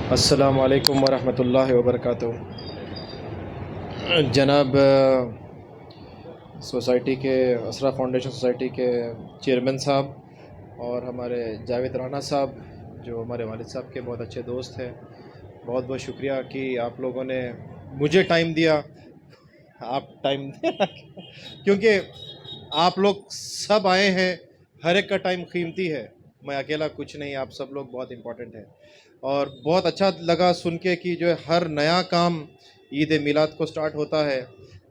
अस्सलामु अलैकुम वरहमतुल्लाहि वबरकातुहू। जनाब सोसाइटी के असरा फाउंडेशन सोसाइटी के चेयरमैन साहब और हमारे जावेद राना साहब जो हमारे वालिद साहब के बहुत अच्छे दोस्त हैं, बहुत बहुत शुक्रिया कि आप लोगों ने मुझे टाइम दिया। आप टाइम क्योंकि आप लोग सब आए हैं, हर एक का टाइम कीमती है। मैं अकेला कुछ नहीं, आप सब लोग बहुत इम्पोर्टेंट हैं। और बहुत अच्छा लगा सुन के कि जो है हर नया काम ईद मिलाद को स्टार्ट होता है,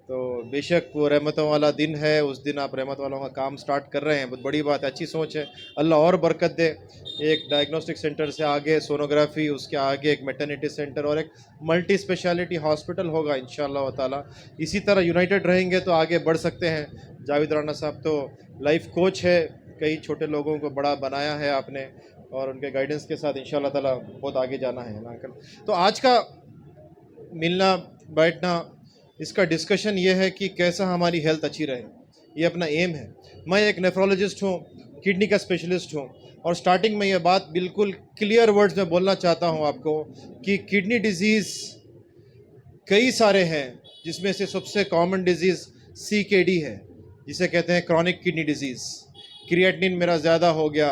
तो बेशक वो रहमतों वाला दिन है, उस दिन आप रहमत वालों का काम स्टार्ट कर रहे हैं, बहुत बड़ी बात है, अच्छी सोच है। अल्लाह और बरकत दे। एक डायग्नोस्टिक सेंटर से आगे सोनोग्राफी, उसके आगे एक मैटरनिटी सेंटर और एक मल्टी स्पेशलिटी हॉस्पिटल होगा इंशाअल्लाह ताला। इसी तरह यूनाइटेड रहेंगे तो आगे बढ़ सकते हैं। जावेद राना साहब तो लाइफ कोच है, कई छोटे लोगों को बड़ा बनाया है आपने, और उनके गाइडेंस के साथ इंशाअल्लाह ताला बहुत आगे जाना है ना अंकल। तो आज का मिलना बैठना, इसका डिस्कशन ये है कि कैसा हमारी हेल्थ अच्छी रहे, ये अपना एम है। मैं एक नेफ्रोलॉजिस्ट हूँ, किडनी का स्पेशलिस्ट हूँ, और स्टार्टिंग में ये बात बिल्कुल क्लियर वर्ड्स में बोलना चाहता हूँ आपको कि किडनी डिजीज़ कई सारे हैं, जिसमें से सबसे कॉमन डिजीज़ CKD है, जिसे कहते हैं क्रॉनिक किडनी डिजीज़। क्रिएटिनिन मेरा ज़्यादा हो गया,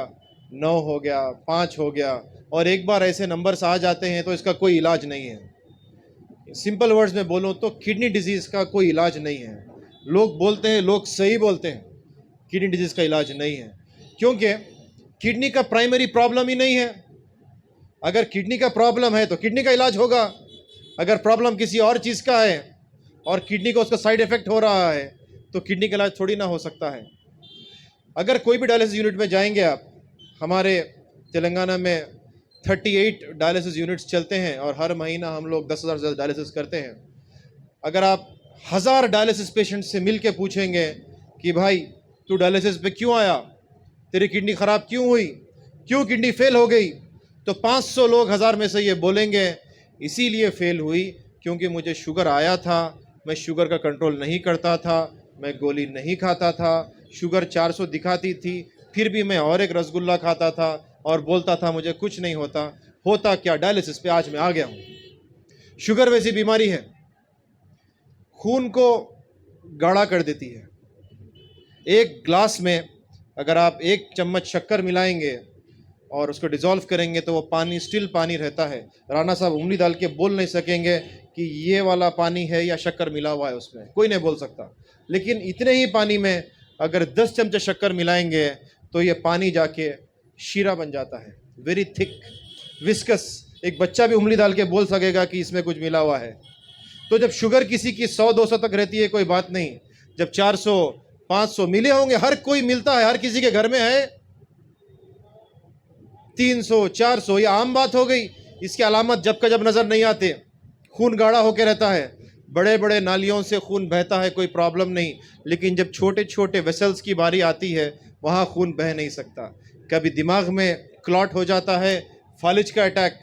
9 हो गया, 5 हो गया, और एक बार ऐसे नंबर्स आ जाते हैं तो इसका कोई इलाज नहीं है। सिंपल वर्ड्स में बोलूँ तो किडनी डिजीज़ का कोई इलाज नहीं है। लोग बोलते हैं, लोग सही बोलते हैं, किडनी डिजीज़ का इलाज नहीं है, क्योंकि किडनी का प्राइमरी प्रॉब्लम ही नहीं है। अगर किडनी का प्रॉब्लम है तो किडनी का इलाज होगा। अगर प्रॉब्लम किसी और चीज़ का है और किडनी को उसका साइड इफ़ेक्ट हो रहा है तो किडनी का इलाज थोड़ी ना हो सकता है। अगर कोई भी डायलिसिस यूनिट में जाएंगे आप, हमारे तेलंगाना में 38 डायलिसिस यूनिट्स चलते हैं और हर महीना हम लोग 10,000 से ज़्यादा डायलिसिस करते हैं। अगर आप 1000 डायलिसिस पेशेंट से मिल के पूछेंगे कि भाई तू डायलिसिस पे क्यों आया, तेरी किडनी ख़राब क्यों हुई, क्यों किडनी फेल हो गई, तो 500 लोग 1000 में से ये बोलेंगे इसीलिए फेल हुई क्योंकि मुझे शुगर आया था, मैं शुगर का कंट्रोल नहीं करता था, मैं गोली नहीं खाता था, शुगर 400 दिखाती थी, फिर भी मैं और एक रसगुल्ला खाता था और बोलता था मुझे कुछ नहीं होता। होता क्या, डायलिसिस पे आज मैं आ गया हूँ। शुगर वैसी बीमारी है, खून को गाढ़ा कर देती है। एक ग्लास में अगर आप 1 चम्मच शक्कर मिलाएंगे और उसको डिज़ोल्व करेंगे तो वो पानी स्टिल पानी रहता है। राना साहब उंगली डाल के बोल नहीं सकेंगे कि ये वाला पानी है या शक्कर मिला हुआ है उसमें, कोई नहीं बोल सकता। लेकिन इतने ही पानी में अगर 10 चमचे शक्कर मिलाएंगे तो ये पानी जाके शीरा बन जाता है, वेरी थिक, विस्कस। एक बच्चा भी उंगली डाल के बोल सकेगा कि इसमें कुछ मिला हुआ है। तो जब शुगर किसी की 100-200 तक रहती है कोई बात नहीं, जब 400-500 मिले होंगे, हर कोई मिलता है, हर किसी के घर में है, 300-400 ये आम बात हो गई। इसकी अलामत जब का जब नज़र नहीं आते, खून गाढ़ा होकर रहता है, बड़े बड़े नालियों से खून बहता है, कोई प्रॉब्लम नहीं, लेकिन जब छोटे छोटे वेसल्स की बारी आती है वहाँ खून बह नहीं सकता। कभी दिमाग में क्लॉट हो जाता है, फालिज का अटैक,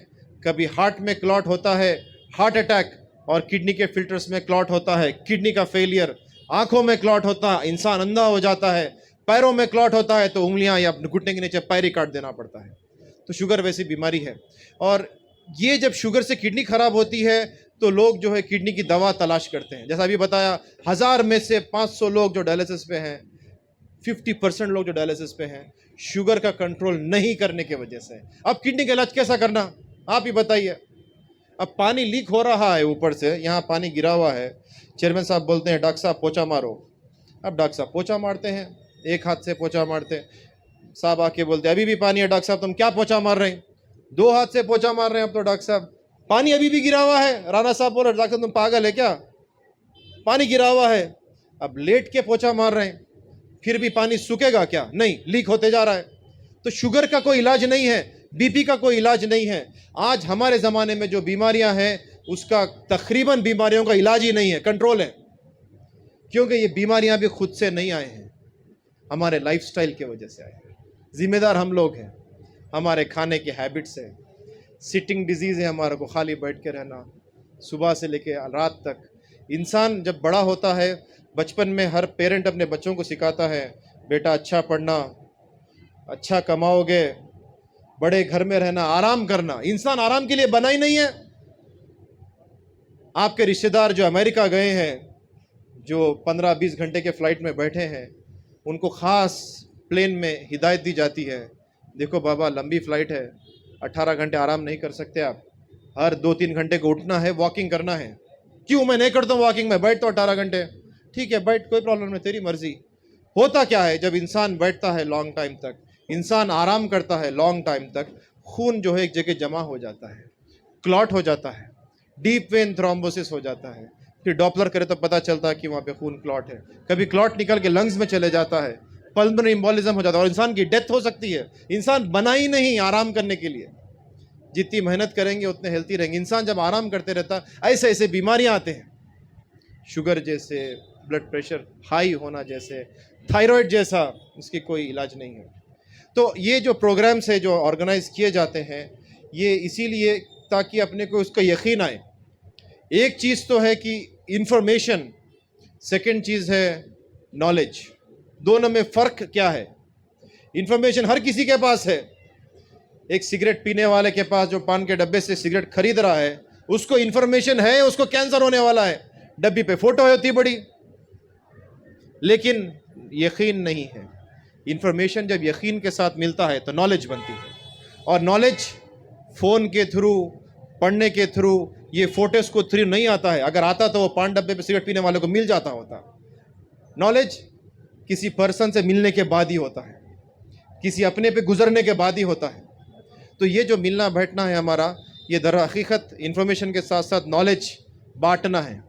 कभी हार्ट में क्लॉट होता है, हार्ट अटैक, और किडनी के फिल्टर्स में क्लॉट होता है, किडनी का फेलियर, आंखों में क्लॉट होता है, इंसान अंधा हो जाता है, पैरों में क्लॉट होता है तो उंगलियां या घुटने के नीचे पैर ही काट देना पड़ता है। तो शुगर वैसी बीमारी है, और ये जब शुगर से किडनी खराब होती है तो लोग जो है किडनी की दवा तलाश करते हैं। जैसा अभी बताया, 1000 में से 500 लोग जो डायलिसिस पे हैं, 50% लोग जो डायलिसिस पे हैं शुगर का कंट्रोल नहीं करने की वजह से। अब किडनी का इलाज कैसा करना, आप ही बताइए। अब पानी लीक हो रहा है ऊपर से, यहाँ पानी गिरा हुआ है, चेयरमैन साहब बोलते हैं डॉक्टर साहब पोछा मारो। अब डॉक्टर साहब पोछा मारते हैं, एक हाथ से पोछा मारते हैं, साहब आके बोलते हैं अभी भी पानी है, डॉक्टर साहब तुम क्या पोछा मार रहे हैं, 2 हाथ से पोछा मार रहे हैं। अब तो डॉक्टर साहब पानी अभी भी गिरा हुआ है। राणा साहब बोल रहे डॉक्टर तुम पागल है क्या, पानी गिरा हुआ है। अब लेट के पोछा मार रहे हैं, फिर भी पानी सूखेगा क्या, नहीं, लीक होते जा रहा है। तो शुगर का कोई इलाज नहीं है, बीपी का कोई इलाज नहीं है। आज हमारे ज़माने में जो बीमारियां हैं उसका तकरीबन बीमारियों का इलाज ही नहीं है, कंट्रोल है, क्योंकि ये बीमारियां भी खुद से नहीं आए हैं, हमारे लाइफस्टाइल की वजह से आए हैं। जिम्मेदार हम लोग हैं, हमारे खाने के हैबिट्स हैं। सिटिंग डिजीज़ है हमारे को, खाली बैठ के रहना सुबह से लेके रात तक। इंसान जब बड़ा होता है, बचपन में हर पेरेंट अपने बच्चों को सिखाता है बेटा अच्छा पढ़ना, अच्छा कमाओगे, बड़े घर में रहना, आराम करना। इंसान आराम के लिए बना ही नहीं है। आपके रिश्तेदार जो अमेरिका गए हैं, जो 15-20 घंटे के फ़्लाइट में बैठे हैं, उनको ख़ास प्लेन में हिदायत दी जाती है, देखो बाबा लंबी फ़्लाइट है, 18 घंटे आराम नहीं कर सकते आप, हर 2-3 घंटे को उठना है, वॉकिंग करना है। क्यों? मैं नहीं करता हूँ वॉकिंग, में बैठ तो 18 घंटे। ठीक है बैठ, कोई प्रॉब्लम नहीं, तेरी मर्जी। होता क्या है, जब इंसान बैठता है लॉन्ग टाइम तक, इंसान आराम करता है लॉन्ग टाइम तक, खून जो है एक जगह जमा हो जाता है, क्लॉट हो जाता है, डीप वेन थ्रोम्बोसिस हो जाता है। फिर डॉपलर करे तो पता चलता है कि वहाँ पे खून क्लॉट है। कभी क्लॉट निकल के लंग्स में चले जाता है, पल्मोनरी एम्बोलिज्म हो जाता है और इंसान की डेथ हो सकती है। इंसान बना ही नहीं आराम करने के लिए। जितनी मेहनत करेंगे उतने हेल्थी रहेंगे। इंसान जब आराम करते रहता, ऐसे ऐसे बीमारियां आते हैं, शुगर जैसे, ब्लड प्रेशर हाई होना जैसे, थायराइड जैसा, इसकी कोई इलाज नहीं है। तो ये जो प्रोग्राम्स है जो ऑर्गेनाइज किए जाते हैं, ये इसीलिए ताकि अपने को उसका यकीन आए। एक चीज़ तो है कि इंफॉर्मेशन, सेकंड चीज़ है नॉलेज। दोनों में फ़र्क क्या है? इंफॉर्मेशन हर किसी के पास है। एक सिगरेट पीने वाले के पास जो पान के डब्बे से सिगरेट खरीद रहा है, उसको इंफॉर्मेशन है उसको कैंसर होने वाला है, डब्बी पे फोटो है होती बड़ी, लेकिन यकीन नहीं है। इंफॉर्मेशन जब यकीन के साथ मिलता है तो नॉलेज बनती है। और नॉलेज फ़ोन के थ्रू, पढ़ने के थ्रू, ये फोटोज़ को थ्रू नहीं आता है। अगर आता तो वो पान डब्बे पे सिगरेट पीने वाले को मिल जाता होता। नॉलेज किसी पर्सन से मिलने के बाद ही होता है, किसी अपने पे गुजरने के बाद ही होता है। तो ये जो मिलना बैठना है हमारा, ये दर हकीकत इंफॉर्मेशन के साथ साथ नॉलेज बांटना है,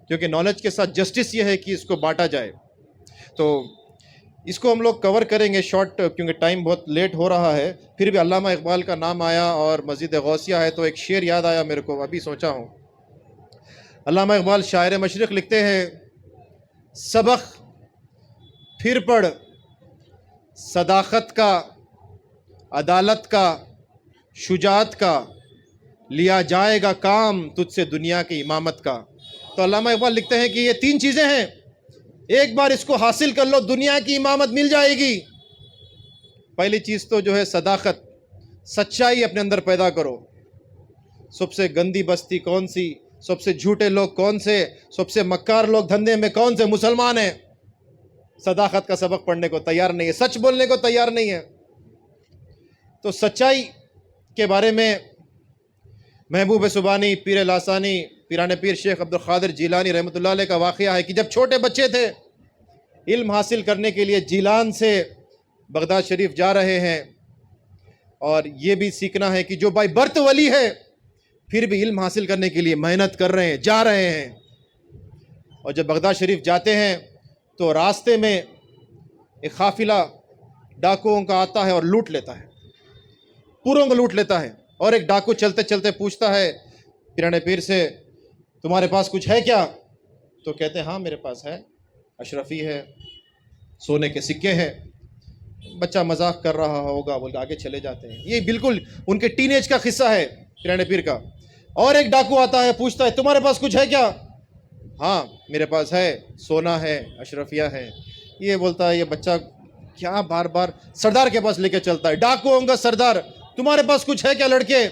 क्योंकि नॉलेज के साथ जस्टिस ये है कि इसको बांटा जाए। तो इसको हम लोग कवर करेंगे शॉर्ट, क्योंकि टाइम बहुत लेट हो रहा है। फिर भी अल्लामा इकबाल का नाम आया और मस्जिद गौसिया है तो एक शेर याद आया मेरे को, अभी सोचा हूँ। अल्लामा इकबाल शायर मशरिक़ लिखते हैं, सबक फिर पढ़ सदाकत का, अदालत का, शुजात का, लिया जाएगा काम तुझसे दुनिया की इमामत का। तो अल्लामा इकबाल लिखते हैं कि ये 3 चीज़ें हैं, एक बार इसको हासिल कर लो दुनिया की इमामत मिल जाएगी। पहली चीज़ तो जो है सदाकत, सच्चाई अपने अंदर पैदा करो। सबसे गंदी बस्ती कौन सी, सबसे झूठे लोग कौन से, सबसे मक्कार लोग धंधे में कौन से? मुसलमान हैं। सदाकत का सबक पढ़ने को तैयार नहीं है, सच बोलने को तैयार नहीं है। तो सच्चाई के बारे में महबूब सुबानी, पीर लासानी, पीराने पीर शेख अब्दुल क़ादिर जीलानी रहमतुल्लाह अलैह का वाक़या है कि जब छोटे बच्चे थे, इल्म हासिल करने के लिए जीलान से बगदाद शरीफ जा रहे हैं, और ये भी सीखना है कि जो बाई बर्थ वली है फिर भी इल्म हासिल करने के लिए मेहनत कर रहे हैं, जा रहे हैं। और जब बगदाद शरीफ जाते हैं तो रास्ते में एक काफ़िला डाकुओं का आता है और लूट लेता है, पूरों को लूट लेता है। और एक डाकू चलते चलते पूछता है पीराने पीर से, तुम्हारे पास कुछ है क्या? तो कहते हैं हाँ मेरे पास है, अशरफी है, सोने के सिक्के हैं। बच्चा मजाक कर रहा होगा, बोल के आगे चले जाते हैं। ये बिल्कुल उनके टीनेज का किस्सा है पीराने पीर का। और एक डाकू आता है, पूछता है तुम्हारे पास कुछ है क्या? हाँ मेरे पास है, सोना है, अशरफिया है। ये बोलता है, ये बच्चा क्या बार बार सरदार के पास लेके चलता है, डाकुओं का सरदार, तुम्हारे पास कुछ है क्या लड़के?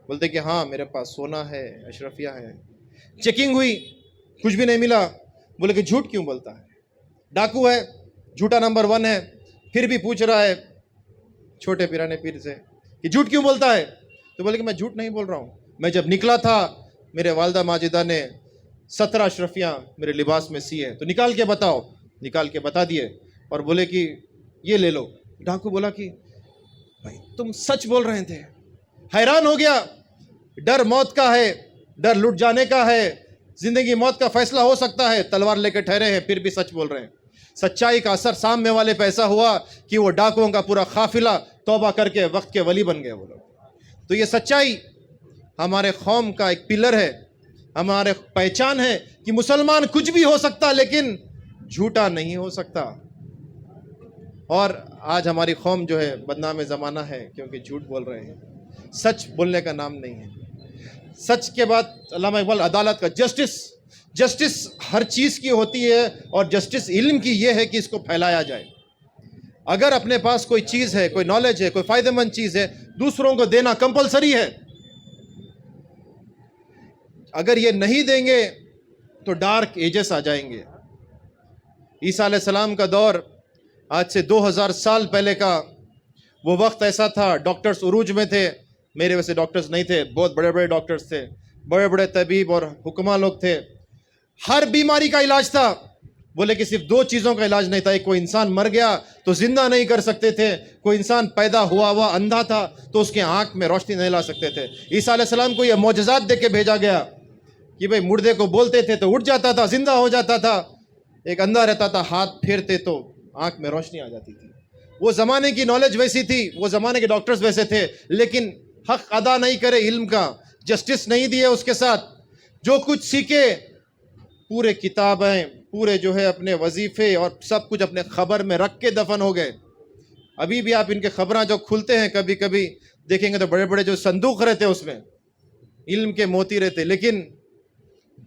बोलते कि हाँ मेरे पास सोना है, अशरफिया है। चेकिंग हुई, कुछ भी नहीं मिला। बोले कि झूठ क्यों बोलता है? डाकू है, झूठा नंबर 1 है। फिर भी पूछ रहा है छोटे पीराने पीर से कि झूठ क्यों बोलता है? तो बोले कि मैं झूठ नहीं बोल रहा हूँ, मैं जब निकला था मेरे वालदा माजिदा ने 17 अशरफियाँ मेरे लिबास में सी है, तो निकाल के बताओ। निकाल के बता दिए और बोले कि ये ले लो। डाकू बोला कि भाई तुम सच बोल रहे थे। हैरान हो गया, डर मौत का है, डर लुट जाने का है, जिंदगी मौत का फैसला हो सकता है, तलवार लेकर ठहरे हैं फिर भी सच बोल रहे हैं। सच्चाई का असर सामने वाले पे ऐसा हुआ कि वो डाकुओं का पूरा काफिला तौबा करके वक्त के वली बन गए वो लोग। तो ये सच्चाई हमारे कौम का एक पिलर है, हमारे पहचान है कि मुसलमान कुछ भी हो सकता लेकिन झूठा नहीं हो सकता। और आज हमारी कौम जो है बदनाम ज़माना है क्योंकि झूठ बोल रहे हैं, सच बोलने का नाम नहीं है। सच के बाद अल्लामा इकबाल अदालत का, जस्टिस हर चीज़ की होती है और जस्टिस इल्म की ये है कि इसको फैलाया जाए। अगर अपने पास कोई चीज़ है, कोई नॉलेज है, कोई फ़ायदेमंद चीज़ है, दूसरों को देना कंपलसरी है। अगर ये नहीं देंगे तो डार्क एजेस आ जाएंगे। ईसा अलैहिस्सलाम का दौर आज से 2000 साल पहले का वो वक्त ऐसा था, डॉक्टर्स उरूज में थे। मेरे वैसे डॉक्टर्स नहीं थे, बहुत बड़े बड़े डॉक्टर्स थे, बड़े बड़े तबीब और हुक्मा लोग थे। हर बीमारी का इलाज था। बोले कि सिर्फ 2 चीज़ों का इलाज नहीं था। एक, कोई इंसान मर गया तो जिंदा नहीं कर सकते थे, कोई इंसान पैदा हुआ हुआ अंधा था तो उसके आंख में रोशनी नहीं ला सकते थे। ईसा अलैहिस्सलाम को यह मौजज़ात दे के भेजा गया कि भाई मुर्दे को बोलते थे तो उठ जाता था, जिंदा हो जाता था। एक अंधा रहता था, हाथ फेरते तो आंख में रोशनी आ जाती थी। वो ज़माने की नॉलेज वैसी थी, वो ज़माने के डॉक्टर्स वैसे थे, लेकिन हक अदा नहीं करे इल्म का, जस्टिस नहीं दिए उसके साथ। जो कुछ सीखे, पूरे किताबें, पूरे जो है अपने वजीफ़े और सब कुछ अपने खबर में रख के दफन हो गए। अभी भी आप इनके खबरें जो खुलते हैं कभी कभी देखेंगे तो बड़े बड़े जो संदूक रहते हैं उसमें इल्म के मोती रहते, लेकिन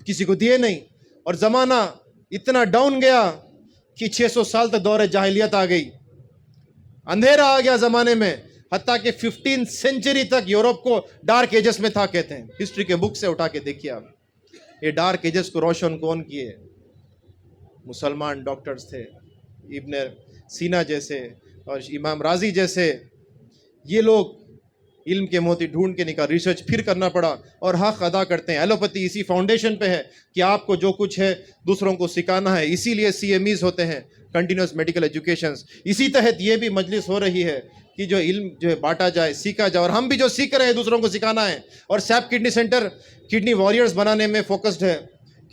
किसी को दिए नहीं। और ज़माना इतना डाउन गया कि 600 साल तक दौर जाहिलियत आ गई, अंधेरा आ गया ज़माने में। हत्ता कि 15th सेंचुरी तक यूरोप को डार्क एजेस में था कहते हैं। हिस्ट्री के बुक से उठा के देखिए आप, ये डार्क एजेस को रोशन कौन किए? मुसलमान डॉक्टर्स थे, इब्न सीना जैसे और इमाम राजी जैसे। ये लोग इल्म के मोती ढूंढ के निकाल, रिसर्च फिर करना पड़ा और हक अदा करते हैं। एलोपैथी इसी फाउंडेशन पे है कि आपको जो कुछ है दूसरों को सिखाना है, इसीलिए CMEs होते हैं, कंटिन्यूस मेडिकल एजुकेशंस। इसी तहत ये भी मजलिस हो रही है कि जो इल्म जो है बांटा जाए, सीखा जाए, और हम भी जो सीख रहे हैं दूसरों को सिखाना है। और SAP kidney centre kidney warriors बनाने में फोकस्ड है।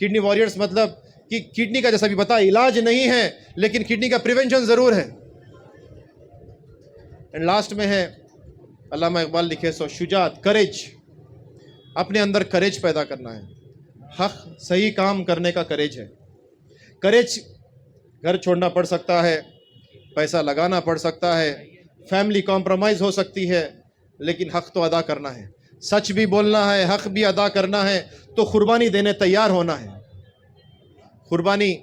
किडनी वॉरियर्स मतलब कि किडनी का जैसा भी बताया इलाज नहीं है, लेकिन किडनी का प्रिवेंशन ज़रूर है। एंड लास्ट में है, अल्लामा इकबाल लिखे सो शुजात, करेज। अपने अंदर करेज पैदा करना है, हक सही काम करने का करेज है। करेज, घर छोड़ना पड़ सकता है, पैसा लगाना पड़ सकता है, फैमिली कॉम्प्रोमाइज़ हो सकती है, लेकिन हक तो अदा करना है। सच भी बोलना है, हक भी अदा करना है, तो कुर्बानी देने तैयार होना है। कुर्बानी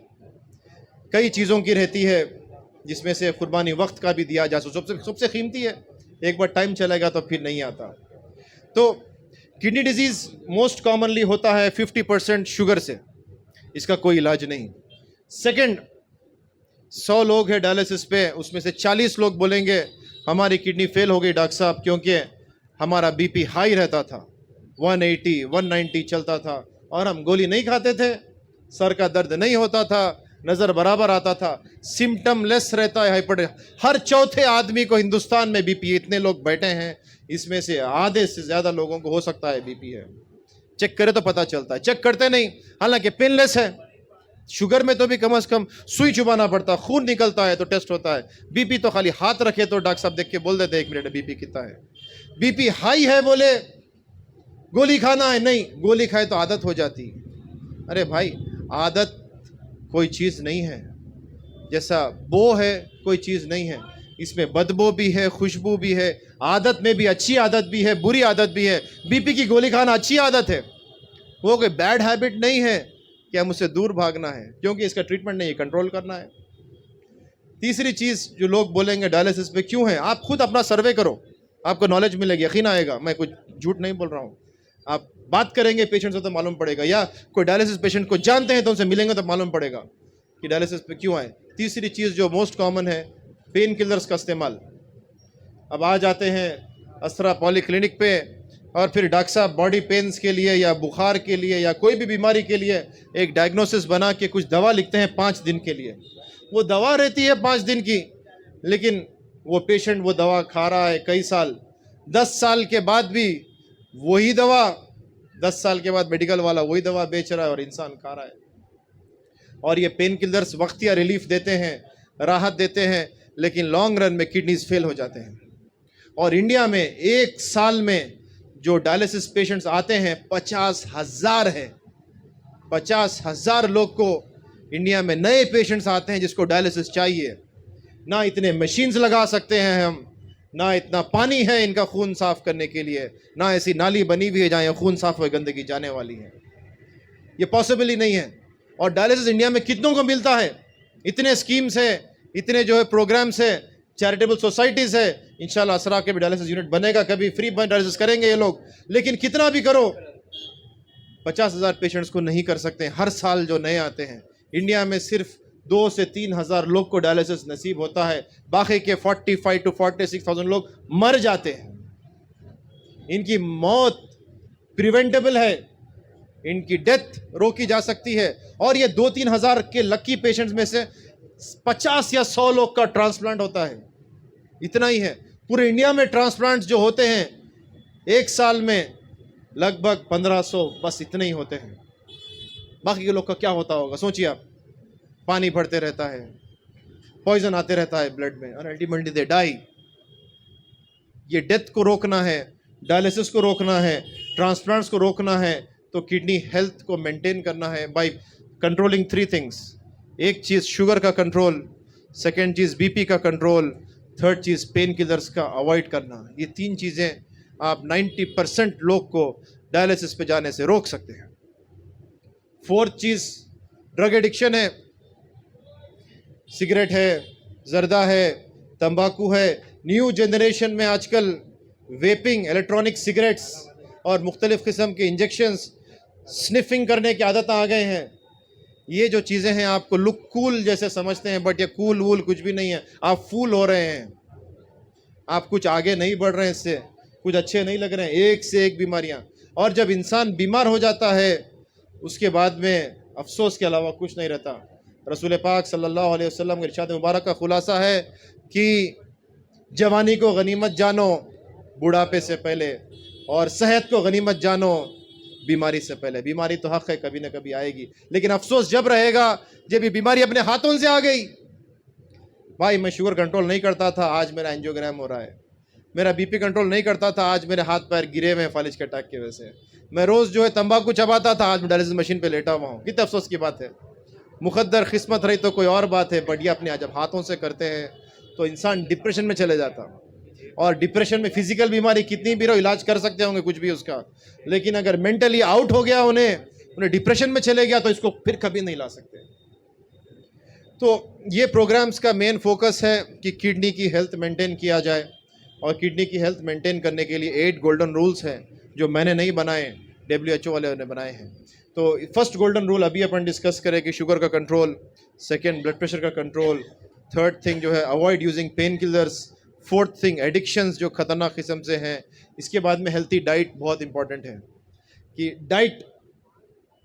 कई चीज़ों की रहती है, जिसमें से कुर्बानी वक्त का भी दिया जा सकता, सबसे कीमती है। एक बार टाइम चलेगा तो फिर नहीं आता। तो किडनी डिजीज़ मोस्ट कॉमनली होता है 50% शुगर से, इसका कोई इलाज नहीं। सेकंड, 100 लोग हैं डायलिसिस पे, उसमें से 40 लोग बोलेंगे हमारी किडनी फेल हो गई डॉक्टर साहब, क्योंकि हमारा BP हाई रहता था, 180 190 चलता था, और हम गोली नहीं खाते थे, सर का दर्द नहीं होता था, नज़र बराबर आता था, सिम्टम लेस रहता है हाइपर। हर चौथे आदमी को हिंदुस्तान में BP, इतने लोग बैठे हैं, इसमें से आधे से ज़्यादा लोगों को हो सकता है BP है। चेक करे तो पता चलता है, चेक करते नहीं, हालांकि पेनलेस है। शुगर में तो भी कम से कम सुई चुबाना पड़ता, खून निकलता है तो टेस्ट होता है। BP तो खाली हाथ रखे तो डॉक्टर साहब देख के बोल देते 1 मिनट में BP कितना है। BP हाई है बोले गोली खाना है, नहीं, गोली खाए तो आदत हो जाती। अरे भाई, आदत कोई चीज़ नहीं है, जैसा बो है कोई चीज़ नहीं है, इसमें बदबू भी है, खुशबू भी है, आदत में भी अच्छी आदत भी है, बुरी आदत भी है। BP की गोली खाना अच्छी आदत है, वो कोई बैड हैबिट नहीं है कि हम उससे दूर भागना है, क्योंकि इसका ट्रीटमेंट नहीं है, कंट्रोल करना है। तीसरी चीज़ जो लोग बोलेंगे डायलिसिस पे क्यों है, आप खुद अपना सर्वे करो, आपको नॉलेज मिलेगी, यकीन आएगा। मैं कुछ झूठ नहीं बोल रहा हूँ। आप बात करेंगे पेशेंट से तो मालूम पड़ेगा, या कोई डायलिसिस पेशेंट को जानते हैं तो उनसे मिलेंगे तो मालूम पड़ेगा कि डायलिसिस पे क्यों आए। तीसरी चीज़ जो मोस्ट कॉमन है, पेन किलर्स का इस्तेमाल। अब आ जाते हैं असरा पॉलीक्लिनिक पे, और फिर डॉक्टर साहब बॉडी पेन्स के लिए या बुखार के लिए या कोई भी बीमारी के लिए एक डायग्नोसिस बना के कुछ दवा लिखते हैं 5 दिन के लिए। वो दवा रहती है 5 दिन की, लेकिन वो पेशेंट वो दवा खा रहा है कई साल, 10 साल के बाद भी वही दवा, 10 साल के बाद मेडिकल वाला वही दवा बेच रहा है और इंसान खा रहा है। और ये पेन किलर्स वक्तिया रिलीफ देते हैं, राहत देते हैं, लेकिन लॉन्ग रन में किडनीज फेल हो जाते हैं। और इंडिया में एक साल में जो डायलिसिस पेशेंट्स आते हैं 50,000 है। 50,000 लोग को इंडिया में नए पेशेंट्स आते हैं जिसको डायलिसिस चाहिए। ना इतने मशीन्स लगा सकते हैं हम, ना इतना पानी है इनका खून साफ करने के लिए, ना ऐसी नाली बनी हुई है जहाँ ये खून साफ हुए गंदगी जाने वाली है। ये पॉसिबल ही नहीं है। और डायलिसिस इंडिया में कितनों को मिलता है, इतने स्कीम्स है, इतने जो है प्रोग्राम्स है, चैरिटेबल सोसाइटीज़ है, इंशाल्लाह असरा के भी डायलिसिस यूनिट बनेगा, कभी फ्री डायलिसिस करेंगे ये लोग। लेकिन कितना भी करो 50,000 पेशेंट्स को नहीं कर सकते हर साल जो नए आते हैं। इंडिया में सिर्फ 2 से 3,000 लोग को डायलिसिस नसीब होता है, बाकी के 45 to 46,000 लोग मर जाते हैं। इनकी मौत प्रिवेंटेबल है, इनकी डेथ रोकी जा सकती है। और ये 2-3 हज़ार के लकी पेशेंट्स में से 50 या 100 लोग का ट्रांसप्लांट होता है, इतना ही है। पूरे इंडिया में ट्रांसप्लांट जो होते हैं एक साल में लगभग 1500, बस इतने ही होते हैं। बाकी के लोग का क्या होता होगा सोचिए आप। पानी बढ़ते रहता है, पॉइजन आते रहता है ब्लड में, और अल्टीमेटली दे डाई। ये डेथ को रोकना है, डायलिसिस को रोकना है, ट्रांसप्लांट्स को रोकना है, तो किडनी हेल्थ को मेंटेन करना है बाय कंट्रोलिंग 3 थिंग्स। एक चीज़ शुगर का कंट्रोल, सेकेंड चीज़ बीपी का कंट्रोल, थर्ड चीज़ पेन किलर्स का अवॉइड करना। ये 3 चीज़ें आप 90% लोग को डायलिसिस पे जाने से रोक सकते हैं। फोर्थ चीज़ ड्रग एडिक्शन है, सिगरेट है, जर्दा है, तंबाकू है। न्यू जनरेशन में आजकल वेपिंग, इलेक्ट्रॉनिक सिगरेट्स और मुख्तलिफ़ किस्म के इंजेक्शंस, स्निफिंग करने की आदत आ गए हैं। ये जो चीज़ें हैं आपको लुक कूल जैसे समझते हैं, बट ये कूल वूल कुछ भी नहीं है। आप फूल हो रहे हैं, आप कुछ आगे नहीं बढ़ रहे हैं, इससे कुछ अच्छे नहीं लग रहे हैं। एक से एक बीमारियां। और जब इंसान बीमार हो जाता है उसके बाद में अफसोस के अलावा कुछ नहीं रहता। रसूल पाक सल्लल्लाहु अलैहि वसल्लम के इरशाद मुबारक का खुलासा है कि जवानी को गनीमत जानो बुढ़ापे से पहले, और सेहत को गनीमत जानो बीमारी से पहले। बीमारी तो हक है, कभी ना कभी आएगी, लेकिन अफसोस जब रहेगा जब ये बीमारी अपने हाथों से आ गई। भाई मैं शुगर कंट्रोल नहीं करता था, आज मेरा एंजियोग्राम हो रहा है। मेरा बीपी कंट्रोल नहीं करता था, आज मेरे हाथ पैर गिरे हुए हैं फालिज के अटैक की वजह से। मैं रोज़ जो है तंबाकू चबाता था, आज मैं डायलिसिस मशीन पे लेटा हुआ हूँ। कितने अफसोस की बात है। मुकद्दर किस्मत रही तो कोई और बात है, बट ये अपने जब हाथों से करते हैं तो इंसान डिप्रेशन में चले जाता। और डिप्रेशन में फिजिकल बीमारी कितनी भी रहो, इलाज कर सकते होंगे कुछ भी उसका, लेकिन अगर मेंटली आउट हो गया, उन्हें डिप्रेशन में चले गया, तो इसको फिर कभी नहीं ला सकते। तो ये प्रोग्राम्स का मेन फोकस है कि किडनी की हेल्थ मेंटेन किया जाए। और किडनी की हेल्थ मेंटेन करने के लिए 8 गोल्डन रूल्स हैं जो मैंने नहीं बनाए, WHO वाले ने बनाए हैं। तो फर्स्ट गोल्डन रूल अभी अपन डिस्कस करें कि शुगर का कंट्रोल, सेकंड ब्लड प्रेशर का कंट्रोल, थर्ड थिंग जो है avoid using pain killers, fourth thing addictions जो ख़तरनाक किस्म से हैं। इसके बाद में हेल्थी डाइट बहुत इंपॉर्टेंट है कि डाइट,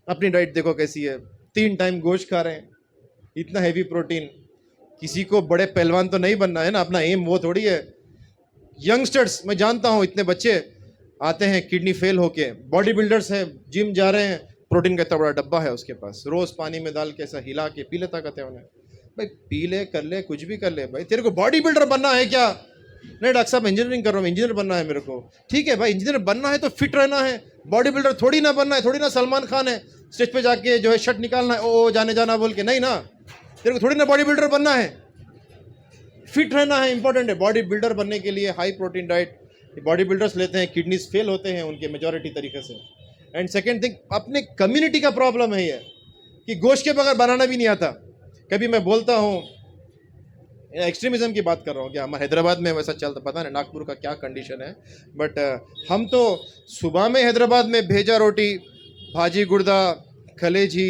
अपनी डाइट देखो कैसी है। 3 टाइम गोश्त खा रहे हैं, इतना हैवी प्रोटीन। किसी को बड़े पहलवान तो नहीं बनना है ना, अपना एम वो थोड़ी है। यंगस्टर्स मैं जानता हूँ इतने बच्चे आते हैं किडनी फेल होके, बॉडी बिल्डर्स हैं, जिम जा रहे हैं, प्रोटीन का इतना बड़ा डब्बा है उसके पास, रोज़ पानी में डाल के ऐसा हिला के पी लेता कहते हैं उन्हें। भाई पी ले, कर ले, कुछ भी कर ले भाई, तेरे को बॉडी बिल्डर बनना है क्या? नहीं डॉक्टर साहब इंजीनियरिंग कर रहा हूँ, इंजीनियर बनना है मेरे को। ठीक है भाई, इंजीनियर बनना है तो फिट रहना है, बॉडी बिल्डर थोड़ी ना बनना है। थोड़ी ना सलमान खान है स्टेज पे जाके जो है शर्ट निकालना है ओ जाने जाना बोल के, नहीं ना, तेरे को थोड़ी ना बॉडी बिल्डर बनना है। फिट रहना है, इंपॉर्टेंट है। बॉडी बिल्डर बनने के लिए high protein diet body builders लेते हैं, किडनीज फेल होते हैं उनके मेजॉरिटी तरीके से। एंड सेकेंड थिंग, अपने कम्युनिटी का प्रॉब्लम है ये कि गोश्त के बगैर बनाना भी नहीं आता। कभी मैं बोलता हूँ, एक्सट्रीमिज्म की बात कर रहा हूँ, क्या हमारे हैदराबाद में वैसा चलता, पता नहीं नागपुर का क्या कंडीशन है, बट हम तो सुबह में हैदराबाद में भेजा रोटी, भाजी गुर्दा, कलेजी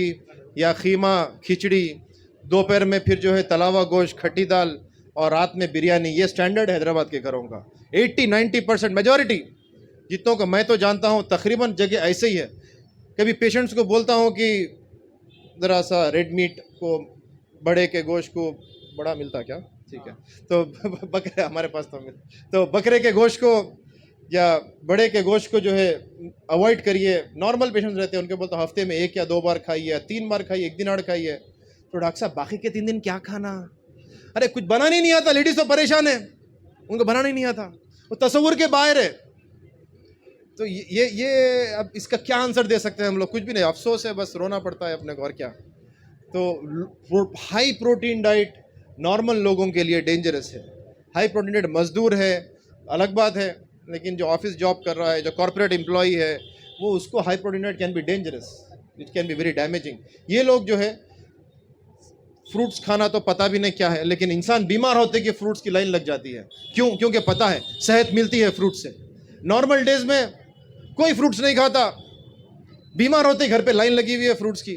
या खीमा खिचड़ी, दोपहर में फिर जो है तलावा गोश्त, खट्टी दाल, और रात में बिरयानी। ये स्टैंडर्ड हैदराबाद के घरों का। 80-90% मेजॉरिटी जितनों को मैं तो जानता हूँ तकरीबन जगह ऐसे ही है। कभी पेशेंट्स को बोलता हूँ कि ज़रा सा रेड मीट को, बड़े के गोश्त को, बड़ा मिलता क्या, ठीक है, तो बकरे हमारे पास तो मिलता, तो बकरे के गोश्त को या बड़े के गोश्त को जो है अवॉइड करिए। नॉर्मल पेशेंट्स रहते हैं उनके बोलते हफ्ते में 1 या 2 बार खाइए, या 3 बार खाइए, 1 दिन आड़ खाइए। तो डॉक्टर साहब बाकी के 3 दिन क्या खाना? अरे कुछ बनाने ही नहीं आता, लेडीज तो परेशान है, उनको बनाना ही नहीं आता, वो तस्वुर के बाहर है। तो ये अब इसका क्या आंसर दे सकते हैं हम लोग? कुछ भी नहीं, अफसोस है, बस रोना पड़ता है अपने को, और क्या। तो हाई प्रोटीन डाइट नॉर्मल लोगों के लिए डेंजरस है। हाई प्रोटीन डाइट मजदूर है अलग बात है, लेकिन जो ऑफिस जॉब कर रहा है, जो कॉर्पोरेट एम्प्लॉई है, वो उसको high protein diet can be dangerous, it can be very damaging. ये लोग जो है फ्रूट्स खाना तो पता भी नहीं क्या है, लेकिन इंसान बीमार होते कि फ्रूट्स की लाइन लग जाती है। क्यों? क्योंकि पता है सेहत मिलती है फ्रूट से। नॉर्मल डेज में कोई फ्रूट्स नहीं खाता, बीमार होते घर पे लाइन लगी हुई है फ्रूट्स की।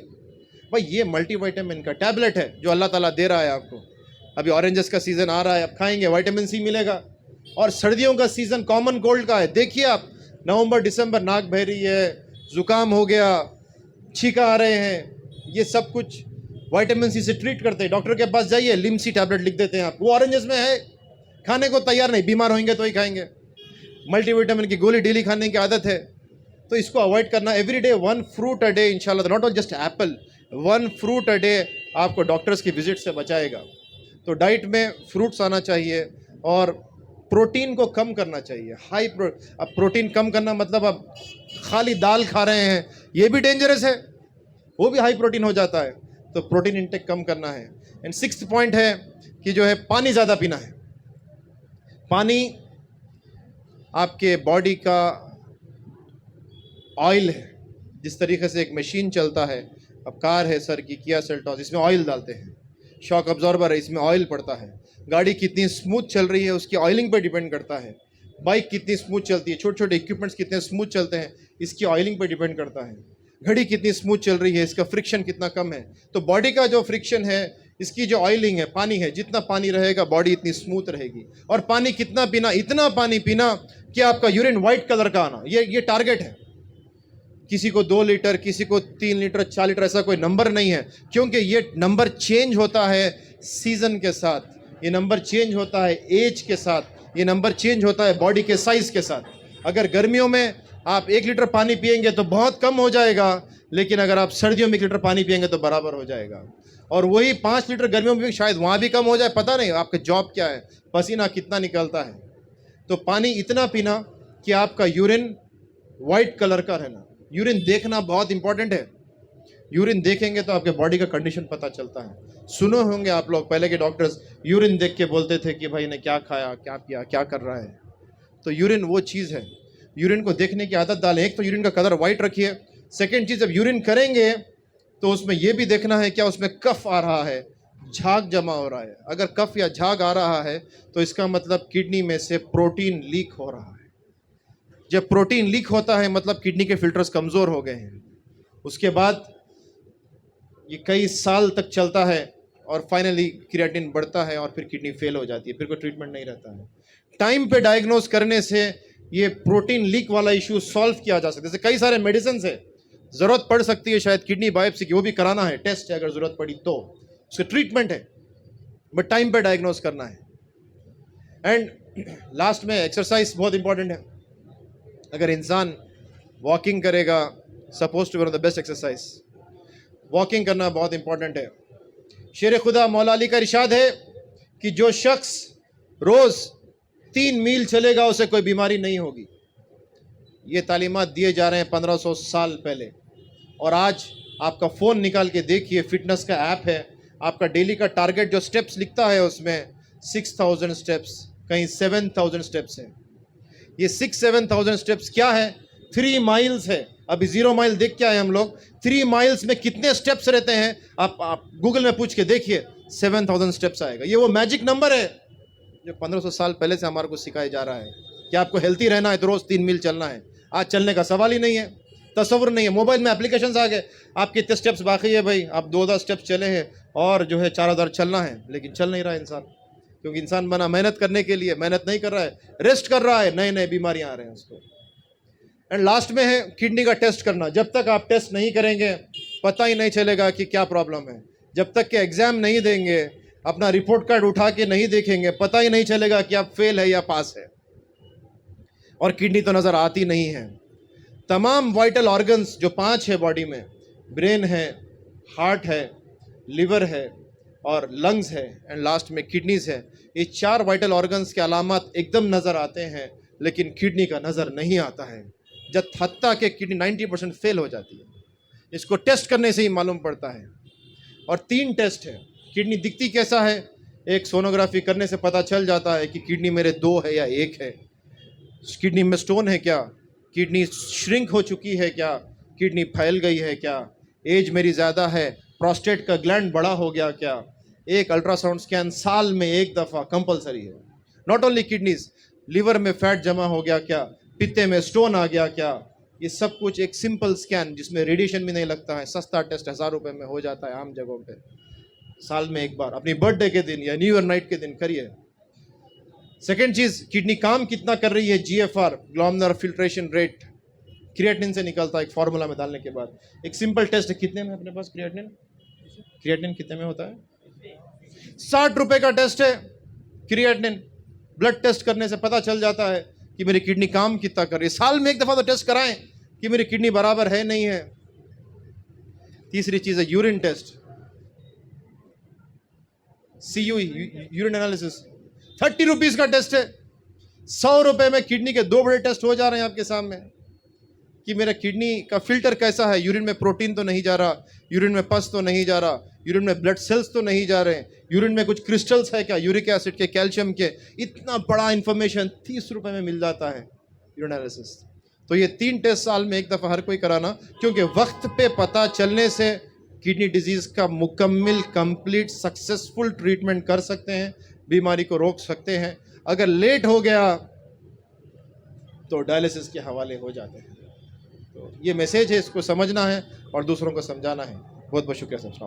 भाई ये मल्टीविटामिन का टैबलेट है जो अल्लाह ताला दे रहा है आपको। अभी ऑरेंजेस का सीज़न आ रहा है, अब खाएंगे विटामिन सी मिलेगा। और सर्दियों का सीज़न कॉमन कोल्ड का है। देखिए आप, नवंबर दिसंबर नाक बह रही है, ज़ुकाम हो गया, छींका आ रहे हैं, ये सब कुछ विटामिन सी से ट्रीट करते हैं। डॉक्टर के पास जाइए, लिमसी टैबलेट लिख देते हैं आप, वो ऑरेंजेस में है, खाने को तैयार नहीं, बीमार होंगे तो ही खाएंगे। मल्टीविटामिन की गोली डेली खाने की आदत है, तो इसको अवॉइड करना। Every day 1 fruit a day इंशाल्लाह, not on just apple, 1 fruit a day आपको डॉक्टर्स की विजिट से बचाएगा। तो डाइट में फ्रूट्स आना चाहिए और प्रोटीन को कम करना चाहिए। अब प्रोटीन कम करना मतलब अब खाली दाल खा रहे हैं, ये भी डेंजरस है, वो भी हाई प्रोटीन हो जाता है। तो प्रोटीन इंटेक कम करना है। एंड 6th पॉइंट है कि जो है पानी ज़्यादा पीना है। पानी आपके बॉडी का ऑयल है। जिस तरीके से एक मशीन चलता है, अब कार है सर की, किया सेल्टॉस, इसमें ऑयल डालते हैं, शॉक अब्जॉर्बर है, इसमें ऑयल पड़ता है। गाड़ी कितनी स्मूथ चल रही है उसकी ऑयलिंग पर डिपेंड करता है। बाइक कितनी स्मूथ चलती है, छोटे छोटे इक्विपमेंट्स कितने स्मूथ चलते हैं, इसकी ऑयलिंग पर डिपेंड करता है। घड़ी कितनी स्मूथ चल रही है, इसका फ्रिक्शन कितना कम है। तो बॉडी का जो फ्रिक्शन है, इसकी जो ऑयलिंग है, पानी है, जितना पानी रहेगा बॉडी इतनी स्मूथ रहेगी। और पानी कितना पीना? इतना पानी पीना कि आपका यूरिन वाइट कलर का आना, ये टारगेट है। किसी को 2 लीटर, किसी को 3 लीटर, 4 लीटर, ऐसा कोई नंबर नहीं है, क्योंकि ये नंबर चेंज होता है सीजन के साथ, ये नंबर चेंज होता है एज के साथ, ये नंबर चेंज होता है बॉडी के साइज के साथ। अगर गर्मियों में आप 1 लीटर पानी पिएंगे तो बहुत कम हो जाएगा, लेकिन अगर आप सर्दियों में 1 लीटर पानी पिएंगे तो बराबर हो जाएगा। और वही 5 लीटर गर्मियों में भी शायद वहाँ भी कम हो जाए, पता नहीं आपका जॉब क्या है, पसीना कितना निकलता है। तो पानी इतना पीना कि आपका यूरिन वाइट कलर का रहना। यूरिन देखना बहुत इंपॉर्टेंट है। यूरिन देखेंगे तो आपके बॉडी का कंडीशन पता चलता है। सुने होंगे आप लोग, पहले के डॉक्टर्स यूरिन देख के बोलते थे कि भाई ने क्या खाया, क्या पिया, क्या कर रहा है। तो यूरिन वो चीज़ है, यूरिन को देखने की आदत डालें। एक तो यूरिन का कलर वाइट रखिए। सेकेंड चीज़, जब यूरिन करेंगे तो उसमें यह भी देखना है क्या उसमें कफ आ रहा है, झाग जमा हो रहा है। अगर कफ या झाग आ रहा है तो इसका मतलब किडनी में से प्रोटीन लीक हो रहा है। जब प्रोटीन लीक होता है मतलब किडनी के फिल्टर्स कमज़ोर हो गए हैं। उसके बाद ये कई साल तक चलता है और फाइनली क्रिएटिन बढ़ता है और फिर किडनी फेल हो जाती है, फिर कोई ट्रीटमेंट नहीं रहता है। टाइम पे डायग्नोज करने से ये प्रोटीन लीक वाला इशू सॉल्व किया जा सकता है। जैसे कई सारे मेडिसिन है, ज़रूरत पड़ सकती है शायद किडनी बायोप्सी की, वो भी कराना है, टेस्ट है, अगर ज़रूरत पड़ी तो उसका ट्रीटमेंट है, बट टाइम पे डायग्नोज करना है। एंड लास्ट में एक्सरसाइज बहुत इंपॉर्टेंट है। अगर इंसान वॉकिंग करेगा, suppose to be one of the best exercise, walking करना बहुत इंपॉर्टेंट है। शेर खुदा मौला अली का इरशाद है कि जो शख्स रोज़ 3 मील चलेगा उसे कोई बीमारी नहीं होगी। ये तालीमात दिए जा रहे हैं 1500 साल पहले। और आज आपका फ़ोन निकाल के देखिए, फिटनेस का ऐप है, आपका डेली का टारगेट जो स्टेप्स लिखता है उसमें 6000 स्टेप्स, कहीं 7000 स्टेप्स है। ये 6-7,000 स्टेप्स क्या है? 3 माइल्स है। अभी 0 माइल देख के आए हम लोग, 3 माइल्स में कितने स्टेप्स रहते हैं आप गूगल में पूछ के देखिए, 7000 स्टेप्स आएगा। ये वो मैजिक नंबर है जो 1500 साल पहले से हमारे को सिखाया जा रहा है कि आपको हेल्थी रहना है तो रोज़ 3 मील चलना है। आज चलने का सवाल ही नहीं है, तस्वुर नहीं है। मोबाइल में एप्लीकेशंस आ गए, आपके कितने स्टेप्स बाकी है भाई, आप 2,000 स्टेप्स चले हैं और जो है 4,000 चलना है, लेकिन चल नहीं रहा है इंसान। क्योंकि इंसान बना मेहनत करने के लिए, मेहनत नहीं कर रहा है, रेस्ट कर रहा है, नए नए बीमारियां आ रहे हैं उसको। एंड लास्ट में है किडनी का टेस्ट करना। जब तक आप टेस्ट नहीं करेंगे पता ही नहीं चलेगा कि क्या प्रॉब्लम है। जब तक के एग्जाम नहीं देंगे, अपना रिपोर्ट कार्ड उठा के नहीं देखेंगे, पता ही नहीं चलेगा कि आप फेल है या पास है। और किडनी तो नज़र आती नहीं है। तमाम वाइटल ऑर्गन्स जो 5 है बॉडी में, ब्रेन है, हार्ट है, लिवर है और लंग्स है, एंड लास्ट में किडनीज है। ये 4 वाइटल ऑर्गन्स के अलामत एकदम नज़र आते हैं, लेकिन किडनी का नज़र नहीं आता है। जब हत्ता के किडनी 90% फेल हो जाती है, इसको टेस्ट करने से ही मालूम पड़ता है। और 3 टेस्ट है। किडनी दिखती कैसा है? एक सोनोग्राफी करने से पता चल जाता है कि किडनी मेरे 2 है या 1 है, किडनी में स्टोन है क्या, किडनी श्रिंक हो चुकी है क्या, किडनी फैल गई है क्या, एज मेरी ज़्यादा है, प्रोस्टेट का ग्लैंड बड़ा हो गया क्या, एक अल्ट्रासाउंड स्कैन साल में एक दफ़ा कंपलसरी है। नॉट ओनली किडनीज, लिवर में फैट जमा हो गया क्या, पित्ते में स्टोन आ गया क्या, ये सब कुछ एक सिंपल स्कैन जिसमें रेडिएशन भी नहीं लगता है, सस्ता टेस्ट 1000 रुपये में हो जाता है आम जगहों पे। साल में एक बार अपनी बर्थडे के दिन या न्यू ईयर नाइट के दिन करिए। सेकेंड चीज, किडनी काम कितना कर रही है, GFR, glomerular filtration rate, creatinine से निकलता है एक फार्मूला में डालने के बाद। एक सिंपल टेस्ट है, कितने में अपने पास क्रिएटिनिन कितने में होता है, 60 रुपए का टेस्ट है क्रिएटिनिन। ब्लड टेस्ट करने से पता चल जाता है कि मेरी किडनी काम कितना कर रही है। साल में एक दफा तो टेस्ट कराएं कि मेरी किडनी बराबर है नहीं है। तीसरी चीज है urine test, CU, urine analysis, 30 rupees का टेस्ट है। 100 रुपए में किडनी के 2 बड़े टेस्ट हो जा रहे हैं आपके सामने कि मेरा किडनी का फिल्टर कैसा है, यूरिन में प्रोटीन तो नहीं जा रहा, यूरिन में पस तो नहीं जा रहा, यूरिन में ब्लड सेल्स तो नहीं जा रहे, यूरिन में कुछ क्रिस्टल्स है क्या, यूरिक एसिड के, कैल्शियम के। इतना बड़ा इंफॉर्मेशन 30 रुपए में मिल जाता है यूरिन एनालिसिस। तो ये 3 टेस्ट साल में एक दफ़ा हर कोई कराना, क्योंकि वक्त पे पता चलने से किडनी डिजीज का मुकम्मल कंप्लीट सक्सेसफुल ट्रीटमेंट कर सकते हैं, बीमारी को रोक सकते हैं। अगर लेट हो गया तो डायलिसिस के हवाले हो जाते हैं। तो ये मैसेज है, इसको समझना है और दूसरों को समझाना है। बहुत बहुत शुक्रिया सर।